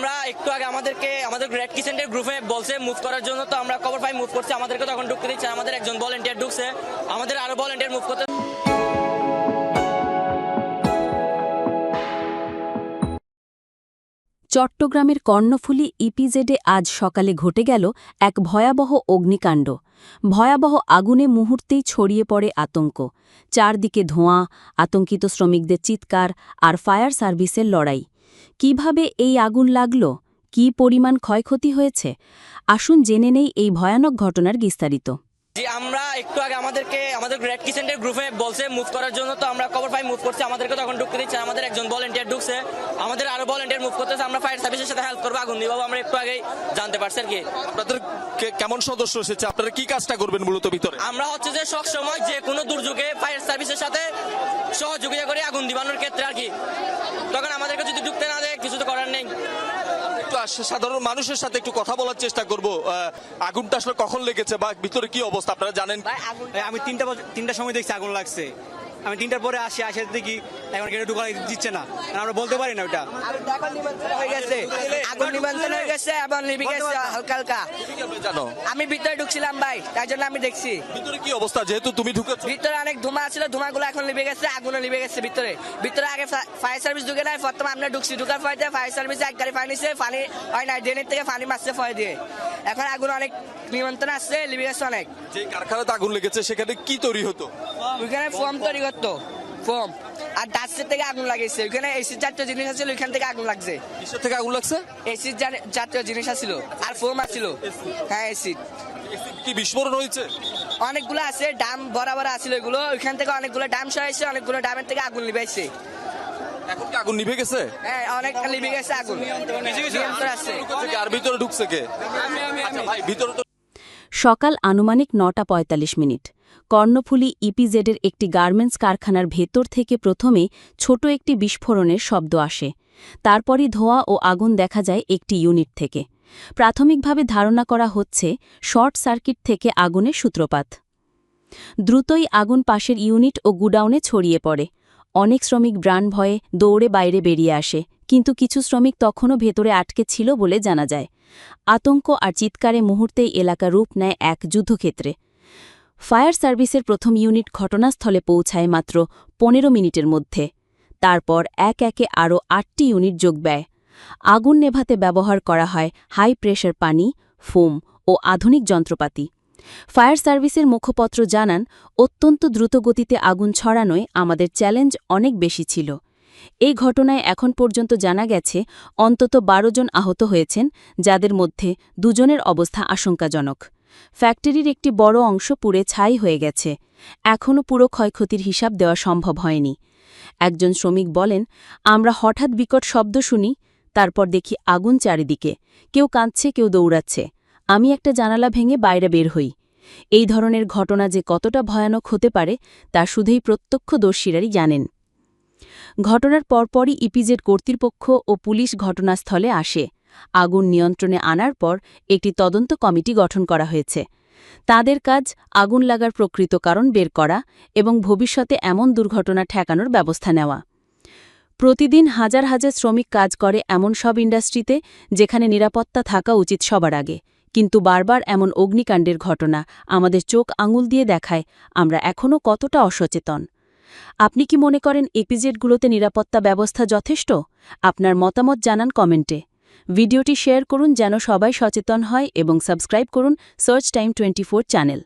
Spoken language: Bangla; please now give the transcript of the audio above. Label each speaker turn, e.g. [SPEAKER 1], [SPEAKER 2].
[SPEAKER 1] আমরা একটু আগে আমাদের গ্রেড কিচেনের গ্রুপে বলছে মুভ করার জন্য, তো আমরা খবর পাই মুভ করছে, আমাদেরকে তখন ঢুকতে দিচ্ছে। আমাদের একজন ভলান্টিয়ার ঢুকছে, আমাদের আরো ভলান্টিয়ার মুভ করতে।
[SPEAKER 2] চট্টগ্রামের কর্ণফুলী ইপিজেডে আজ সকালে ঘটে গেল এক ভয়াবহ অগ্নিকাণ্ড। ভয়াবহ আগুনে মুহূর্তেই ছড়িয়ে পড়ে আতঙ্ক। চারদিকে ধোঁয়া, আতঙ্কিত শ্রমিকদের চিৎকার আর ফায়ার সার্ভিসের লড়াই। কিভাবে এই আগুন লাগল, কী পরিমাণ ক্ষয়ক্ষতি হয়েছে, আসুন জেনে নেই এই ভয়ানক ঘটনার বিস্তারিত।
[SPEAKER 1] জি, আমরা একটু আগে আমাদের গ্রেড কিচেনের গ্রুপে বলছে মুভ করার জন্য, তো আমরা খবর পাই মুভ করছে, আমাদেরকে তখন ঢুকতে দিচ্ছে। আমাদের একজন ভলান্টিয়ার ঢুকছে, আমাদের আরো ভলান্টিয়ার মুভ করতেছে। আমরা ফায়ার সার্ভিসের সাথে হেল্প করবো, আগুন নিভাবো। আমরা একটু আগেই জানতে পারছি আর কি।
[SPEAKER 3] আপনাদের কেমন সদস্য এসেছে, আপনারা কি কাজটা করবেন মূলত ভিতরে?
[SPEAKER 1] আমরা হচ্ছে যে সব সময় যে কোনো দুর্যোগে ফায়ার সার্ভিসের সাথে সহযোগিতা করে আগুন দিবানোর ক্ষেত্রে আর কি। তখন আমাদেরকে যদি ঢুকতে না দেয়, কিছু তো করার নেই।
[SPEAKER 3] একটু সাধারণ মানুষের সাথে একটু কথা বলার চেষ্টা করব। আগুনটা আসলে কখন লেগেছে বা ভিতরে কি অবস্থা আপনারা জানেন?
[SPEAKER 4] আমি তিনটার সময় দেখছি আগুন লাগছে। আমি 3টার পরে আসে দেখি এখন গেটে ঢুকা দিচ্ছে না, আমরা বলতে পারি না ওটা।
[SPEAKER 1] আগুন নিমন্ত্রণ হয়ে গেছে এবং লিভে গেছে হালকা হালকা।
[SPEAKER 3] জানো,
[SPEAKER 1] আমি ভিতরে ঢুকছিলাম ভাই, তাই জন্য আমি দেখছি
[SPEAKER 3] ভিতরে কি অবস্থা, যেহেতু তুমি ঢুকেছো।
[SPEAKER 1] ভিতরে অনেক ধোঁয়া ছিল, ধোঁয়াগুলো এখন লিভে গেছে, আগুনও লিভে গেছে ভিতরে আগে ফায়ার সার্ভিস ঢুকে নাই। প্রথমে আমরা ঢুকছি, ঢুকার পরে ফায়ার সার্ভিসে এক গাড়ি পানি নিচ্ছে, পানি হয় না, ড্রেনের থেকে পানি মারছে ফয় দিয়ে। এখন আগুন অনেক নিমন্ত্রণ আসছে, লিভে গেছে অনেক।
[SPEAKER 3] যে কারখানাতে আগুন লেগেছে সেখানে কি তৈরি হতো?
[SPEAKER 1] ওইখানে ফোম তৈরি করতো, ফোম আর ডাস্টের থেকে আগুন লাগিয়েছে। ওইখানে এসির জাতীয় জিনিস আছিল, ওইখান থেকে আগুন লাগছে।
[SPEAKER 3] কিসের থেকে আগুন লাগছে?
[SPEAKER 1] এসির জাতীয় জিনিস আছিল আর ফোম আছিল। হ্যাঁ, এসিড।
[SPEAKER 3] কি বিস্ফোরণ হয়েছে?
[SPEAKER 1] অনেকগুলো আছে, ডাম বরাবর আছিল ওইগুলো। ওইখান থেকে অনেকগুলো ডাম সরাইছে, অনেকগুলো ডামের থেকে আগুন লিভাইছে।
[SPEAKER 3] এখন কি আগুন নিভে গেছে?
[SPEAKER 1] হ্যাঁ, অনেক লিভে গেছে আগুন, নিয়ন্ত্রণ আছে।
[SPEAKER 3] আর ভিতরে ঢুকছে কে? আচ্ছা ভাই, ভিতরে তো
[SPEAKER 2] সকাল আনুমানিক 9:45। কর্ণফুলী ইপিজেডের একটি গার্মেন্টস কারখানার ভেতর থেকে প্রথমে ছোট একটি বিস্ফোরণের শব্দ আসে। তারপরই ধোঁয়া ও আগুন দেখা যায় একটি ইউনিট থেকে। প্রাথমিকভাবে ধারণা করা হচ্ছে শর্ট সার্কিট থেকে আগুনের সূত্রপাত। দ্রুতই আগুন পাশের ইউনিট ও গুডাউনে ছড়িয়ে পড়ে। অনেক শ্রমিক প্রাণ ভয়ে দৌড়ে বাইরে বেরিয়ে আসে, কিন্তু কিছু শ্রমিক তখনও ভেতরে আটকে ছিল বলে জানা যায়। আতঙ্ক আর চিৎকারে মুহূর্তেই এলাকা রূপ নেয় এক যুদ্ধক্ষেত্রে। ফায়ার সার্ভিসের প্রথম ইউনিট ঘটনাস্থলে পৌঁছায় মাত্র 15 মিনিটের মধ্যে। তারপর একে আরও 8টি ইউনিট যোগ দেয়। আগুন নেভাতে ব্যবহার করা হয় হাই প্রেশার পানি, ফোম ও আধুনিক যন্ত্রপাতি। ফায়ার সার্ভিসের মুখপত্র জানান, অত্যন্ত দ্রুতগতিতে আগুন ছড়ানোয় আমাদের চ্যালেঞ্জ অনেক বেশি ছিল। এই ঘটনায় এখন পর্যন্ত জানা গেছে অন্তত 12 জন আহত হয়েছেন, যাদের মধ্যে 2 জনের অবস্থা আশঙ্কাজনক। ফ্যাক্টরির একটি বড় অংশ পুড়ে ছাই হয়ে গেছে। এখনও পুরো ক্ষয়ক্ষতির হিসাব দেওয়া সম্ভব হয়নি। একজন শ্রমিক বলেন, আমরা হঠাৎ বিকট শব্দ শুনি, তারপর দেখি আগুন চারিদিকে, কেউ কাঁদছে, কেউ দৌড়াচ্ছে। আমি একটা জানালা ভেঙে বাইরে বের হই। এই ধরনের ঘটনা যে কতটা ভয়ানক হতে পারে তা শুধুই প্রত্যক্ষদর্শীরাই জানেন। ঘটনার পরপরই ইপিজেড কর্তৃপক্ষ ও পুলিশ ঘটনাস্থলে আসে। আগুন নিয়ন্ত্রণে আনার পর একটি তদন্ত কমিটি গঠন করা হয়েছে। তাদের কাজ আগুন লাগার প্রকৃত কারণ বের করা এবং ভবিষ্যতে এমন দুর্ঘটনা ঠেকানোর ব্যবস্থা নেওয়া। প্রতিদিন হাজার হাজার শ্রমিক কাজ করে এমন সব ইন্ডাস্ট্রিতে যেখানে নিরাপত্তা থাকা উচিত সবার আগে, কিন্তু বারবার এমন অগ্নিকাণ্ডের ঘটনা আমাদের চোখ আঙুল দিয়ে দেখায় আমরা এখনও কতটা অসচেতন। আপনি কি মনে করেন ইপিজেডগুলোতে নিরাপত্তা ব্যবস্থা যথেষ্ট? আপনার মতামত জানান কমেন্টে। ভিডিওটি শেয়ার করুন যেন সবাই সচেতন হয় এবং সাবস্ক্রাইব করুন সার্চ টাইম 24 চ্যানেল।